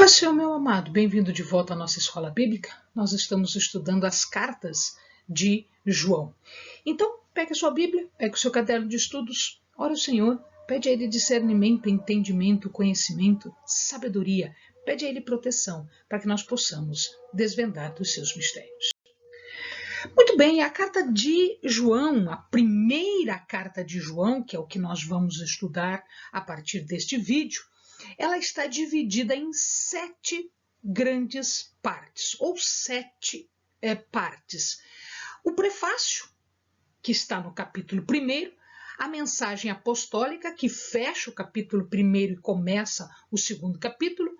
Paz Senhor, meu amado, bem-vindo de volta à nossa escola bíblica. Nós estamos estudando as cartas de João. Então, pegue a sua Bíblia, pegue o seu caderno de estudos, ore ao Senhor, pede a Ele discernimento, entendimento, conhecimento, sabedoria, pede a Ele proteção, para que nós possamos desvendar dos seus mistérios. Muito bem, a carta de João, a primeira carta de João, que é o que nós vamos estudar a partir deste vídeo, ela está dividida em 7 grandes partes, ou 7 partes. O prefácio, que está no capítulo 1, a mensagem apostólica, que fecha o capítulo 1 e começa o 2º capítulo,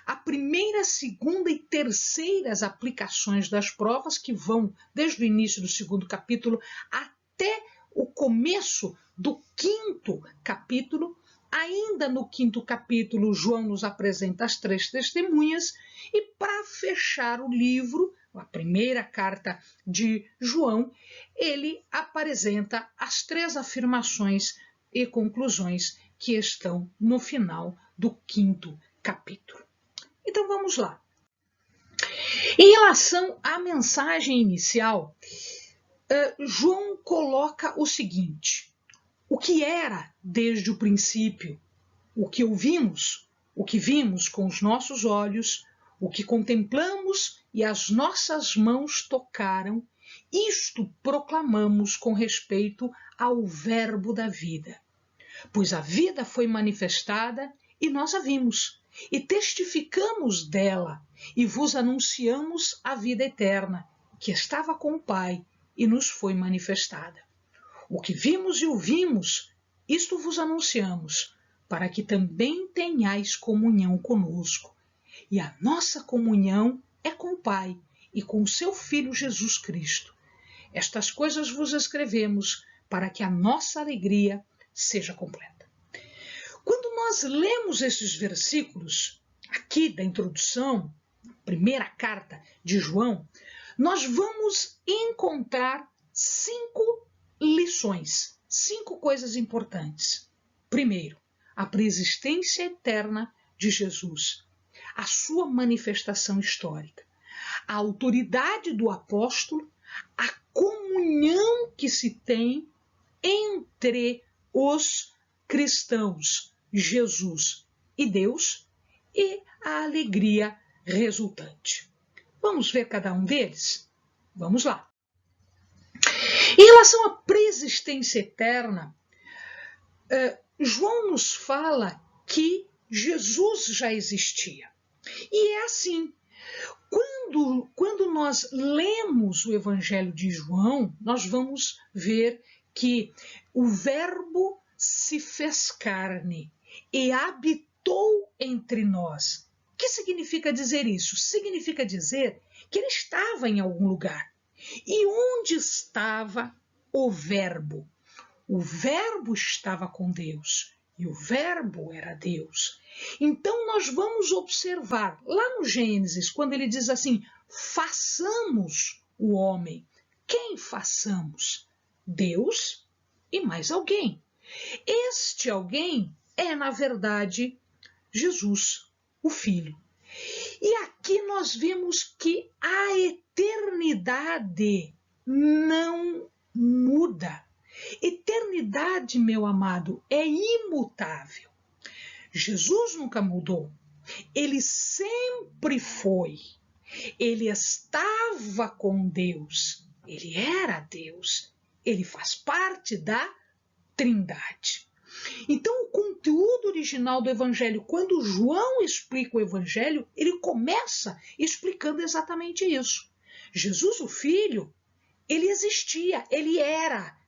a primeira, segunda e terceiras aplicações das provas, que vão desde o início do 2º capítulo até o começo do 5º capítulo. Ainda no 5º capítulo, João nos apresenta as 3 testemunhas e, para fechar o livro, a primeira carta de João, ele apresenta as 3 afirmações e conclusões que estão no final do 5º capítulo. Então vamos lá. Em relação à mensagem inicial, João coloca o seguinte: o que era desde o princípio, o que ouvimos, o que vimos com os nossos olhos, o que contemplamos e as nossas mãos tocaram, isto proclamamos com respeito ao Verbo da vida. Pois a vida foi manifestada e nós a vimos, e testificamos dela, e vos anunciamos a vida eterna, que estava com o Pai e nos foi manifestada. O que vimos e ouvimos, isto vos anunciamos, para que também tenhais comunhão conosco. E a nossa comunhão é com o Pai e com o seu Filho Jesus Cristo. Estas coisas vos escrevemos para que a nossa alegria seja completa. Quando nós lemos esses versículos aqui da introdução, primeira carta de João, nós vamos encontrar 5 lições, 5 coisas importantes. Primeiro, a preexistência eterna de Jesus, a sua manifestação histórica, a autoridade do apóstolo, a comunhão que se tem entre os cristãos, Jesus e Deus, e a alegria resultante. Vamos ver cada um deles? Vamos lá. Em relação à preexistência eterna, João nos fala que Jesus já existia. E é assim, quando nós lemos o Evangelho de João, nós vamos ver que o Verbo se fez carne e habitou entre nós. O que significa dizer isso? Significa dizer que ele estava em algum lugar. E onde estava o Verbo? O Verbo estava com Deus e o Verbo era Deus. Então nós vamos observar lá no Gênesis, quando ele diz assim: façamos o homem. Quem façamos? Deus e mais alguém. Este alguém é, na verdade, Jesus, o Filho. E aqui nós vemos que a eternidade não muda. Eternidade, meu amado, é imutável. Jesus nunca mudou. Ele sempre foi. Ele estava com Deus. Ele era Deus. Ele faz parte da Trindade. Então, o conteúdo original do Evangelho, quando João explica o Evangelho, ele começa explicando exatamente isso. Jesus, o Filho, ele existia, ele era,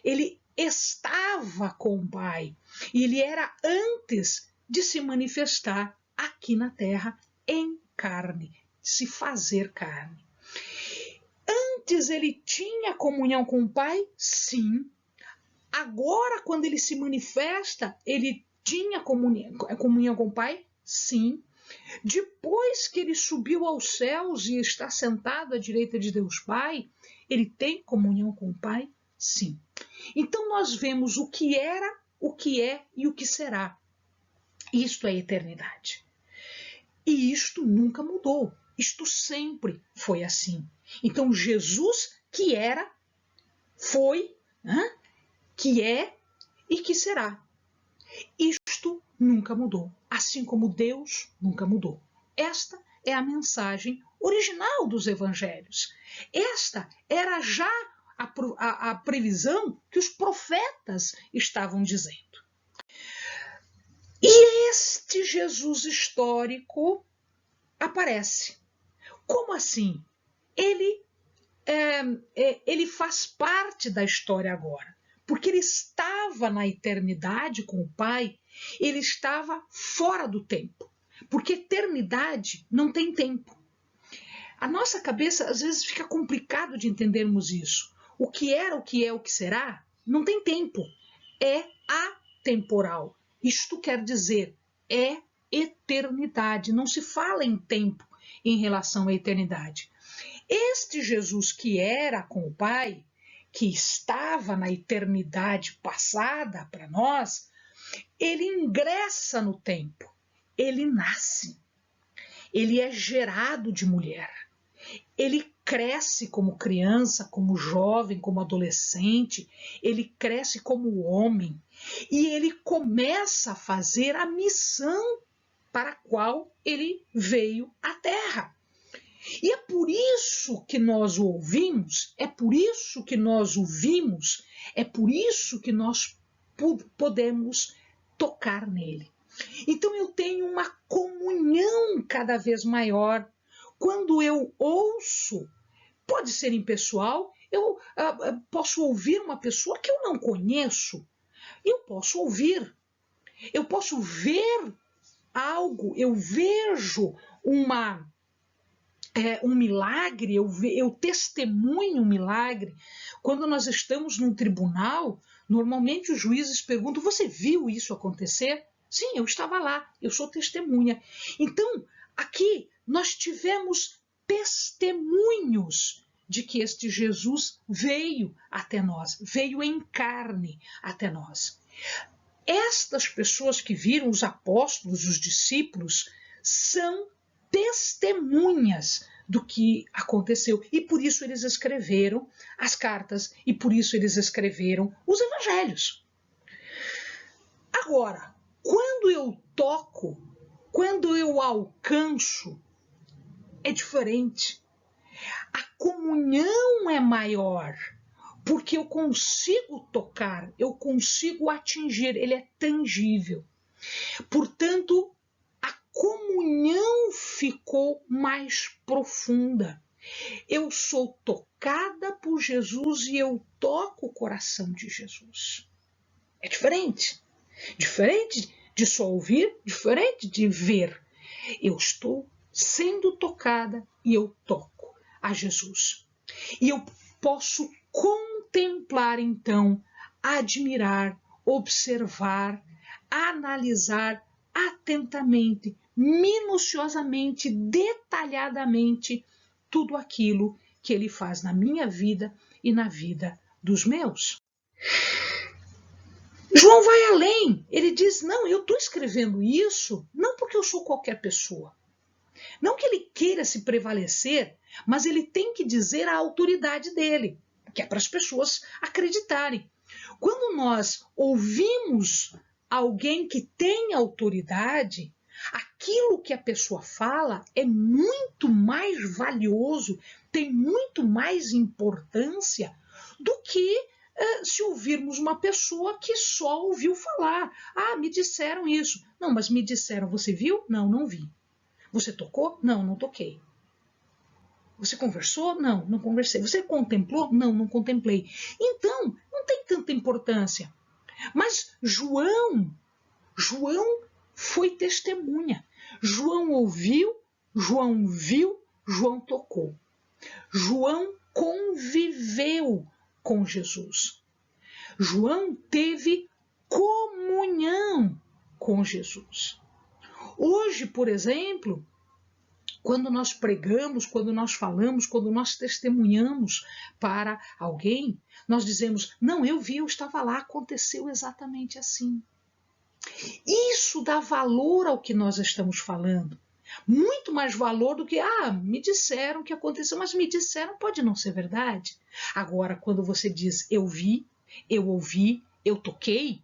ele estava com o Pai. E ele era antes de se manifestar aqui na terra em carne, se fazer carne. Antes ele tinha comunhão com o Pai? Sim. Agora, quando ele se manifesta, ele tinha comunhão com o Pai? Sim. Depois que ele subiu aos céus e está sentado à direita de Deus Pai, ele tem comunhão com o Pai? Sim. Então nós vemos o que era, o que é e o que será. Isto é eternidade. E isto nunca mudou. Isto sempre foi assim. Então, Jesus que era, foi, que é e que será. Isto nunca mudou. Assim como Deus nunca mudou. Esta é a mensagem original dos evangelhos. Esta era já a previsão que os profetas estavam dizendo. E este Jesus histórico aparece. Como assim? Ele faz parte da história agora, porque ele estava na eternidade com o Pai, ele estava fora do tempo, porque eternidade não tem tempo. A nossa cabeça às vezes fica complicado de entendermos isso. O que era, o que é, o que será, não tem tempo. É atemporal. Isto quer dizer, é eternidade. Não se fala em tempo em relação à eternidade. Este Jesus que era com o Pai, que estava na eternidade passada para nós, ele ingressa no tempo. Ele nasce. Ele é gerado de mulher. Ele cresce como criança, como jovem, como adolescente, ele cresce como homem e ele começa a fazer a missão para a qual ele veio à Terra. E é por isso que nós o ouvimos, é por isso que nós o vimos, é por isso que nós podemos tocar nele. Então eu tenho uma comunhão cada vez maior. Quando eu ouço, pode ser impessoal, eu posso ouvir uma pessoa que eu não conheço, eu posso ouvir, eu posso ver algo, eu vejo um milagre, eu testemunho um milagre. Quando nós estamos num tribunal, normalmente os juízes perguntam, você viu isso acontecer? Sim, eu estava lá, eu sou testemunha. Então, aqui nós tivemos testemunhos de que este Jesus veio até nós, veio em carne até nós. Estas pessoas que viram, os apóstolos, os discípulos, são testemunhas do que aconteceu. E por isso eles escreveram as cartas, e por isso eles escreveram os evangelhos. Agora, quando eu toco, quando eu alcanço, é diferente. A comunhão é maior, porque eu consigo tocar, eu consigo atingir, ele é tangível. Portanto, a comunhão ficou mais profunda. Eu sou tocada por Jesus e eu toco o coração de Jesus. É diferente. Diferente de só ouvir, diferente de ver. Eu estou sendo tocada e eu toco a Jesus. E eu posso contemplar, então, admirar, observar, analisar atentamente, minuciosamente, detalhadamente, tudo aquilo que ele faz na minha vida e na vida dos meus. João vai além, ele diz, não, eu estou escrevendo isso não porque eu sou qualquer pessoa. Não que ele queira se prevalecer, mas ele tem que dizer a autoridade dele, que é para as pessoas acreditarem. Quando nós ouvimos alguém que tem autoridade, aquilo que a pessoa fala é muito mais valioso, tem muito mais importância do que se ouvirmos uma pessoa que só ouviu falar. Ah, me disseram isso. Não, mas me disseram, você viu? Não, não vi. Você tocou? Não, não toquei. Você conversou? Não, não conversei. Você contemplou? Não, não contemplei. Então, não tem tanta importância. Mas João foi testemunha. João ouviu, João viu, João tocou. João conviveu com Jesus. João teve comunhão com Jesus. Hoje, por exemplo, quando nós pregamos, quando nós falamos, quando nós testemunhamos para alguém, nós dizemos, não, eu vi, eu estava lá, aconteceu exatamente assim. Isso dá valor ao que nós estamos falando. Muito mais valor do que, me disseram que aconteceu, mas me disseram, pode não ser verdade. Agora, quando você diz, eu vi, eu ouvi, eu toquei,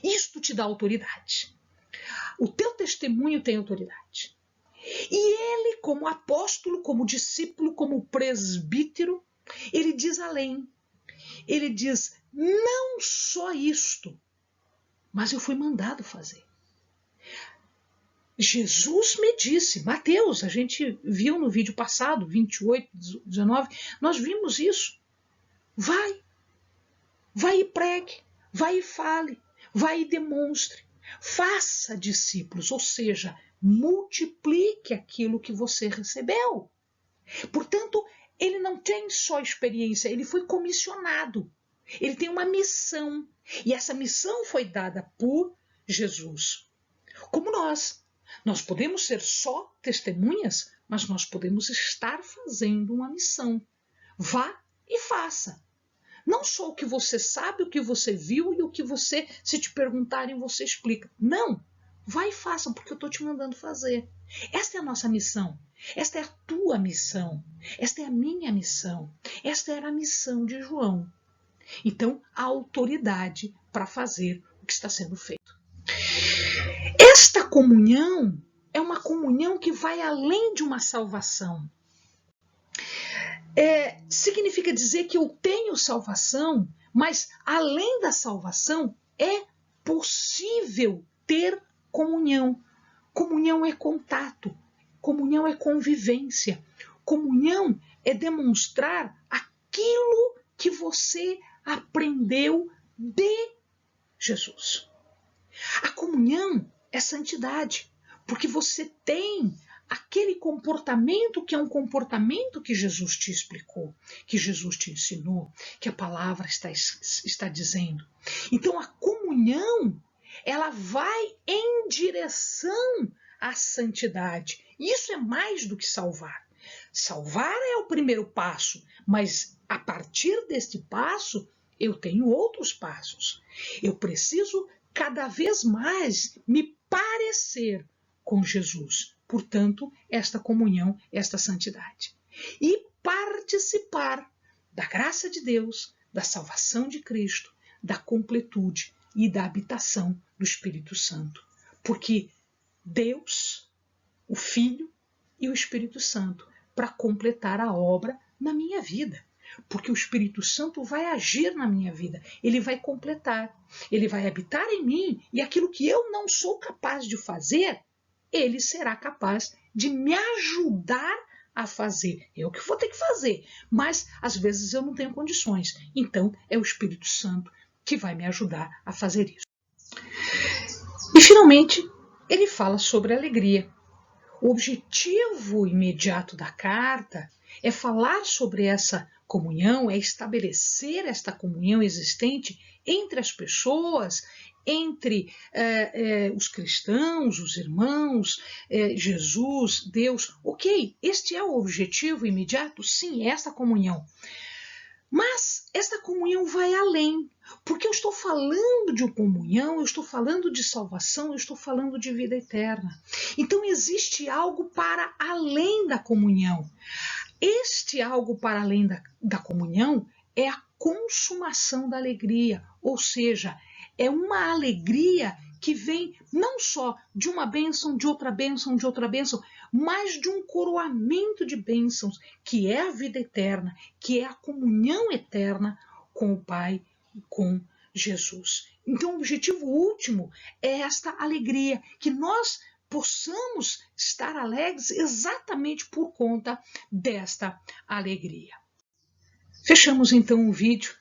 isto te dá autoridade. O teu testemunho tem autoridade. E ele, como apóstolo, como discípulo, como presbítero, ele diz além. Ele diz, não só isto, mas eu fui mandado fazer. Jesus me disse, Mateus, a gente viu no vídeo passado, 28, 19, nós vimos isso. Vai e pregue, vai e fale, vai e demonstre, faça discípulos, ou seja, multiplique aquilo que você recebeu. Portanto, ele não tem só experiência, ele foi comissionado. Ele tem uma missão, e essa missão foi dada por Jesus. Como nós podemos ser só testemunhas, mas nós podemos estar fazendo uma missão. Vá e faça. Não só o que você sabe, o que você viu e o que você, se te perguntarem, você explica. Não, vai e faça, porque eu estou te mandando fazer. Esta é a nossa missão. Esta é a tua missão. Esta é a minha missão. Esta era a missão de João. Então, a autoridade para fazer o que está sendo feito. Esta comunhão é uma comunhão que vai além de uma salvação. Significa dizer que eu tenho salvação, mas além da salvação é possível ter comunhão. Comunhão é contato, comunhão é convivência, comunhão é demonstrar aquilo que você aprendeu de Jesus. A comunhão é santidade, porque você tem aquele comportamento que é um comportamento que Jesus te explicou, que Jesus te ensinou, que a palavra está dizendo. Então a comunhão, ela vai em direção à santidade. Isso é mais do que salvar. Salvar é o primeiro passo, mas a partir deste passo, eu tenho outros passos. Eu preciso cada vez mais me parecer com Jesus. Portanto, esta comunhão, esta santidade. E participar da graça de Deus, da salvação de Cristo, da completude e da habitação do Espírito Santo. Porque Deus, o Filho e o Espírito Santo, para completar a obra na minha vida. Porque o Espírito Santo vai agir na minha vida, ele vai completar, ele vai habitar em mim, e aquilo que eu não sou capaz de fazer, ele será capaz de me ajudar a fazer. Eu que vou ter que fazer, mas às vezes eu não tenho condições. Então é o Espírito Santo que vai me ajudar a fazer isso. E finalmente, ele fala sobre alegria. O objetivo imediato da carta é falar sobre essa comunhão, é estabelecer esta comunhão existente entre as pessoas, entre os cristãos, os irmãos, Jesus, Deus. Ok, este é o objetivo imediato? Sim, é esta comunhão. Mas esta comunhão vai além, porque eu estou falando de comunhão, eu estou falando de salvação, eu estou falando de vida eterna. Então existe algo para além da comunhão. Este algo para além da comunhão é a consumação da alegria, ou seja, é uma alegria que vem não só de uma bênção, de outra bênção, mas de um coroamento de bênçãos, que é a vida eterna, que é a comunhão eterna com o Pai e com Jesus. Então o objetivo último é esta alegria, que nós possamos estar alegres exatamente por conta desta alegria. Fechamos então o vídeo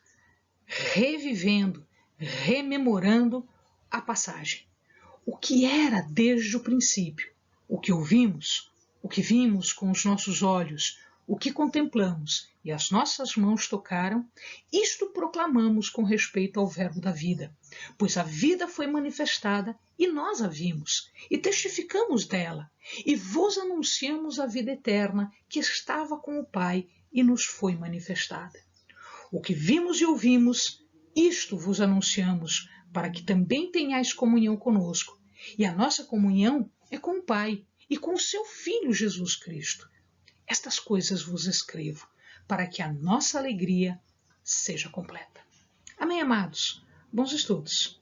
revivendo, rememorando a passagem. O que era desde o princípio, o que ouvimos, o que vimos com os nossos olhos, o que contemplamos e as nossas mãos tocaram, isto proclamamos com respeito ao verbo da vida, pois a vida foi manifestada e nós a vimos, e testificamos dela, e vos anunciamos a vida eterna que estava com o Pai e nos foi manifestada. O que vimos e ouvimos, isto vos anunciamos, para que também tenhais comunhão conosco. E a nossa comunhão é com o Pai e com o seu Filho Jesus Cristo. Estas coisas vos escrevo, para que a nossa alegria seja completa. Amém, amados? Bons estudos!